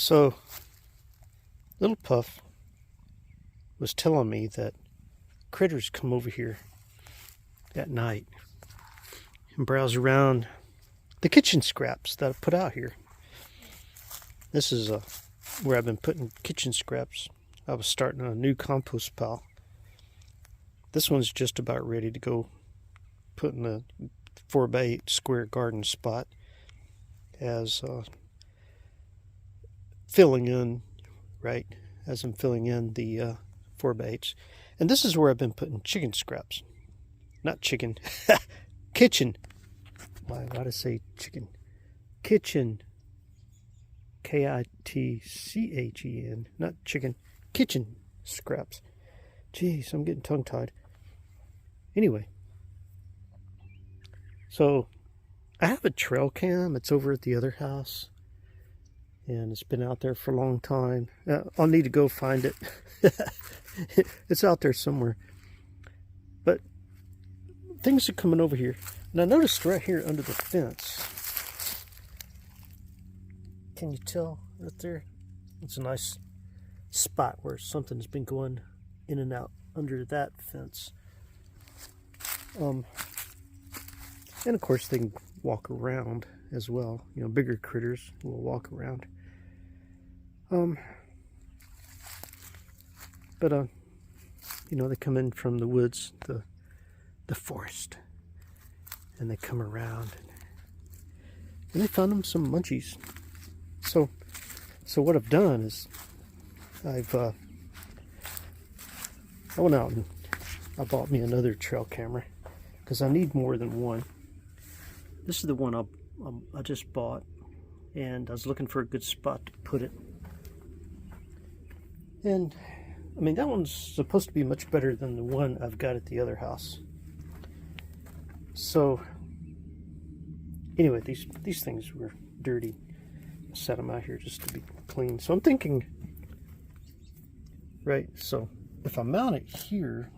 So, Little Puff was telling me that critters come over here at night and browse around the kitchen scraps that I put out here. This is where I've been putting kitchen scraps. I was starting a new compost pile. This one's just about ready to go put in a 4x8 square garden spot as filling in, right, as I'm filling in the 4x8s. And this is where I've been putting chicken scraps. Not chicken, kitchen. Why did I say chicken? Kitchen. Kitchen, not chicken. Kitchen scraps. Jeez, I'm getting tongue-tied. Anyway, so I have a trail cam. It's over at the other house, and it's been out there for a long time. I'll need to go find it. It's out there somewhere. But things are coming over here. And I noticed right here under the fence. Can you tell right there? It's a nice spot where something's been going in and out under that fence. And of course they can walk around as well. You know, bigger critters will walk around. But you know, they come in from the woods, the forest, and they come around, and I found them some munchies. So what I've done is I went out and I bought me another trail camera because I need more than one. This is the one I just bought, and I was looking for a good spot to put it. And I mean, that one's supposed to be much better than the one I've got at the other house. So anyway, these things were dirty. I set them out here just to be clean. So I'm thinking, right, so if I mount it here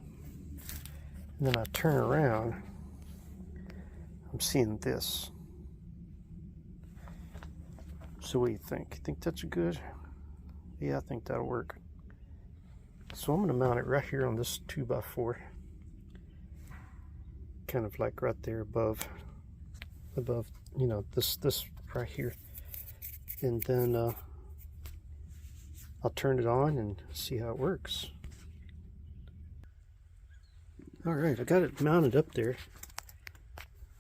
and then I turn around, I'm seeing this. So what do you think? You think that's good? Yeah, I think that'll work. So I'm going to mount it right here on this 2x4. Kind of like right there above, you know, this right here. And then I'll turn it on and see how it works. Alright, I got it mounted up there.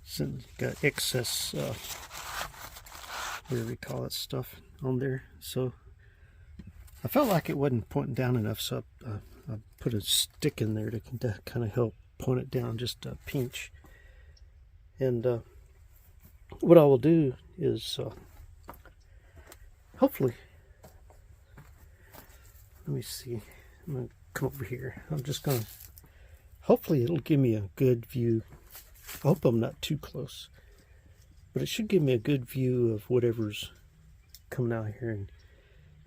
Since got excess, whatever you call it, stuff on there. So I felt like it wasn't pointing down enough, so I put a stick in there to kind of help point it down just a pinch. And what I will do is hopefully, let me see, I'm going to come over here. I'm just going to, hopefully it'll give me a good view. I hope I'm not too close, but it should give me a good view of whatever's coming out here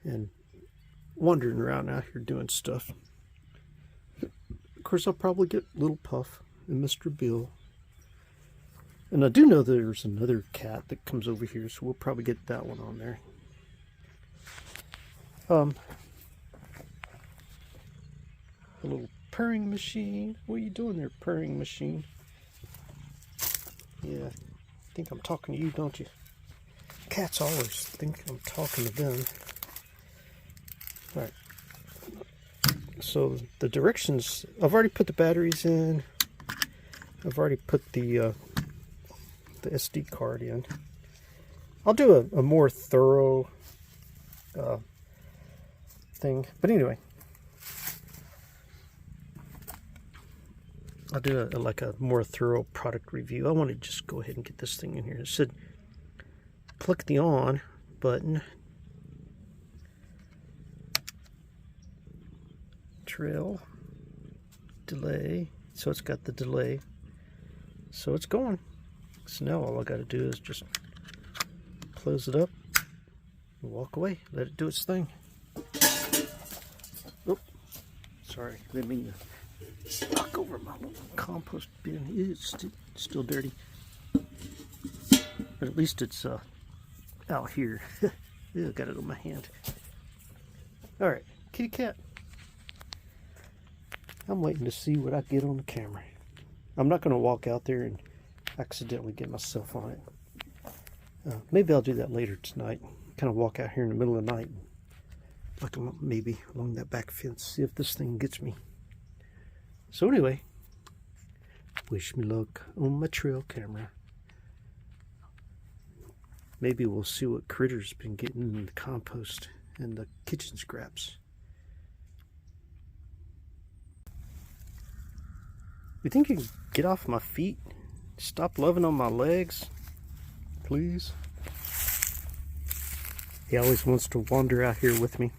and wandering around out here doing stuff. Of course, I'll probably get Little Puff and Mr. Bill. And I do know there's another cat that comes over here, so we'll probably get that one on there. A little purring machine. What are you doing there, purring machine? Yeah, I think I'm talking to you, don't you? Cats always think I'm talking to them. Alright. So the directions, I've already put the batteries in. I've already put the SD card in. I'll do a more thorough thing. But anyway, I'll do like a more thorough product review. I want to just go ahead and get this thing in here. It said click the on button. Trail delay. So it's got the delay. So it's going. So now all I got to do is just close it up and walk away. Let it do its thing. Oh, sorry. Didn't mean to knock over my little compost bin. It's still dirty. But at least it's out here. Ew, got it on my hand. Alright, kitty cat. I'm waiting to see what I get on the camera. I'm not going to walk out there and accidentally get myself on it. Maybe I'll do that later tonight. Kind of walk out here in the middle of the night. Like maybe along that back fence. See if this thing gets me. So anyway, wish me luck on my trail camera. Maybe we'll see what critters been getting in the compost and the kitchen scraps. You think you can get off my feet? Stop loving on my legs? Please? He always wants to wander out here with me.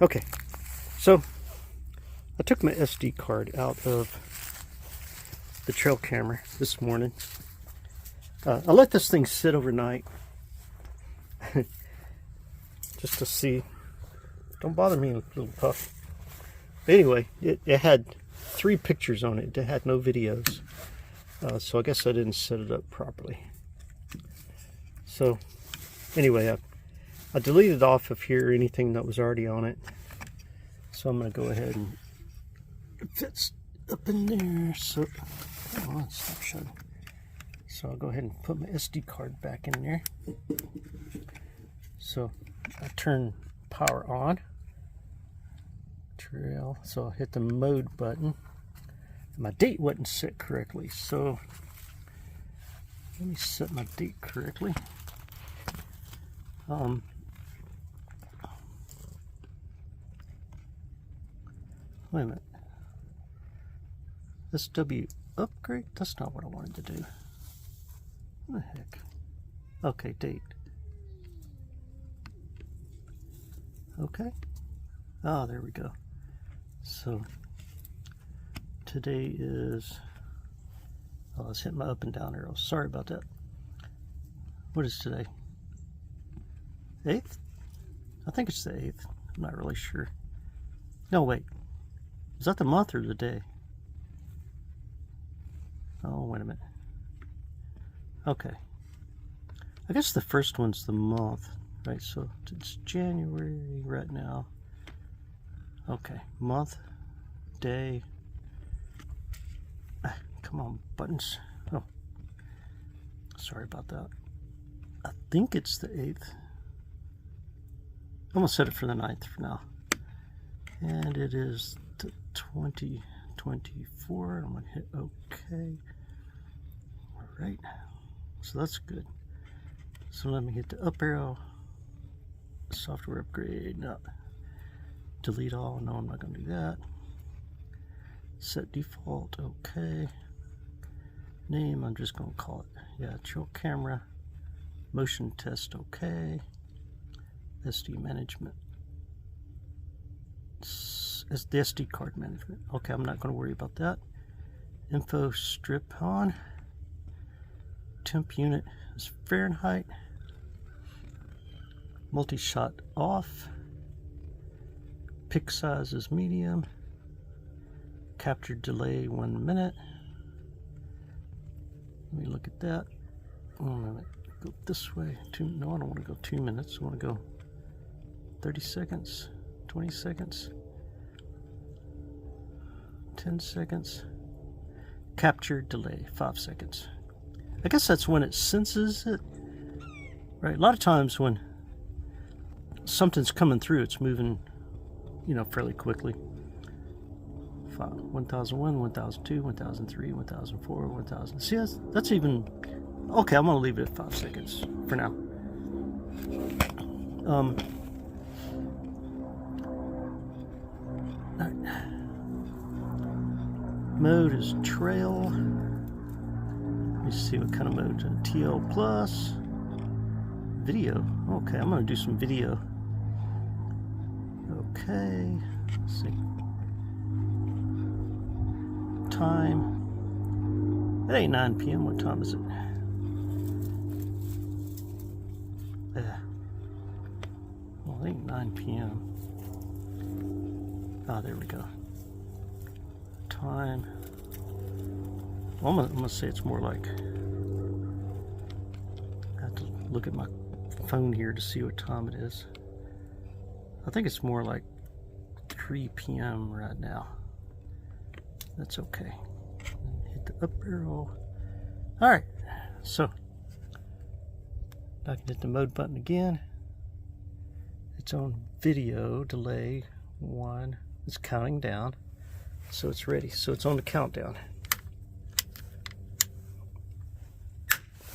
Okay, so I took my SD card out of the trail camera this morning. I let this thing sit overnight just to see. Don't bother me, little puff. But anyway, it had 3 pictures on it. It had no videos. So I guess I didn't set it up properly. So anyway, I deleted off of here anything that was already on it. So I'm going to go ahead and it fits up in there. So come on, stop shutting. So I'll go ahead and put my SD card back in there. So I turn power on. Trail. So I'll hit the mode button. My date wasn't set correctly, so let me set my date correctly. Wait a minute. SW upgrade? That's not what I wanted to do. What the heck? Okay, date. Okay. Oh, there we go. So today is, oh, I was hitting my up and down arrows. Sorry about that. What is today? 8th? I think it's the 8th. I'm not really sure. No, wait. Is that the month or the day? Oh, wait a minute. Okay. I guess the first one's the month, right? So it's January right now. Okay, month, day. Come on, buttons. Oh, sorry about that. I think it's the 8th. I'm gonna set it for the 9th for now. And it is the 2024. I'm gonna hit OK. All right, so that's good. So let me hit the up arrow. Software upgrade. No. Delete all. No, I'm not gonna do that. Set default. Okay. Name, I'm just gonna call it, yeah, trail camera. Motion test. Okay. SD management. It's the SD card management. Okay, I'm not going to worry about that. Info strip on. Temp unit is Fahrenheit. Multi-shot off. Pick size is medium. Capture delay 1 minute. Let me look at that. 1 minute. Go this way. No, I don't want to go 2 minutes. I want to go 30 seconds, 20 seconds, 10 seconds. Capture delay 5 seconds. I guess that's when it senses it, right? A lot of times when something's coming through, it's moving, you know, fairly quickly. 1001, 1002, 1003, 1004, 1000. See, that's even okay. I'm gonna leave it at 5 seconds for now. All right. Mode is trail. Let me see what kind of mode. TL plus. Video. Okay, I'm gonna do some video. Okay. Let's see. Time. It ain't 9 p.m. What time is it? Well, it ain't 9 p.m. Ah, there we go. Time. Well, I'm gonna say it's more like. I have to look at my phone here to see what time it is. I think it's more like 3 p.m. right now. That's okay. Hit the up arrow. Alright, so I can hit the mode button again. It's on video delay 1. It's counting down, so it's ready. So it's on the countdown.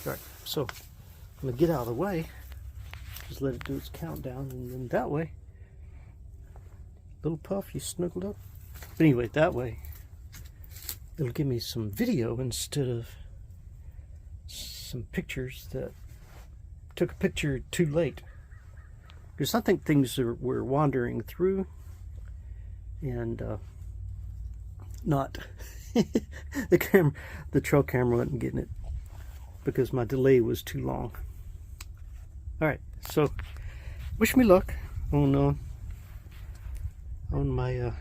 Alright, so I'm gonna get out of the way. Just let it do its countdown, and then that way, little puff, you snuggled up. But anyway, that way, it'll give me some video instead of some pictures that took a picture too late. Because I think things were wandering through and not the trail camera wasn't getting it because my delay was too long. Alright, so wish me luck on my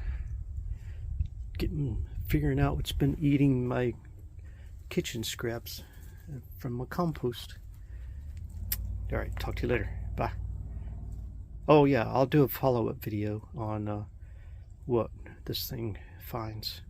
figuring out what's been eating my kitchen scraps from my compost. Alright, talk to you later. Bye. Oh yeah, I'll do a follow-up video on what this thing finds.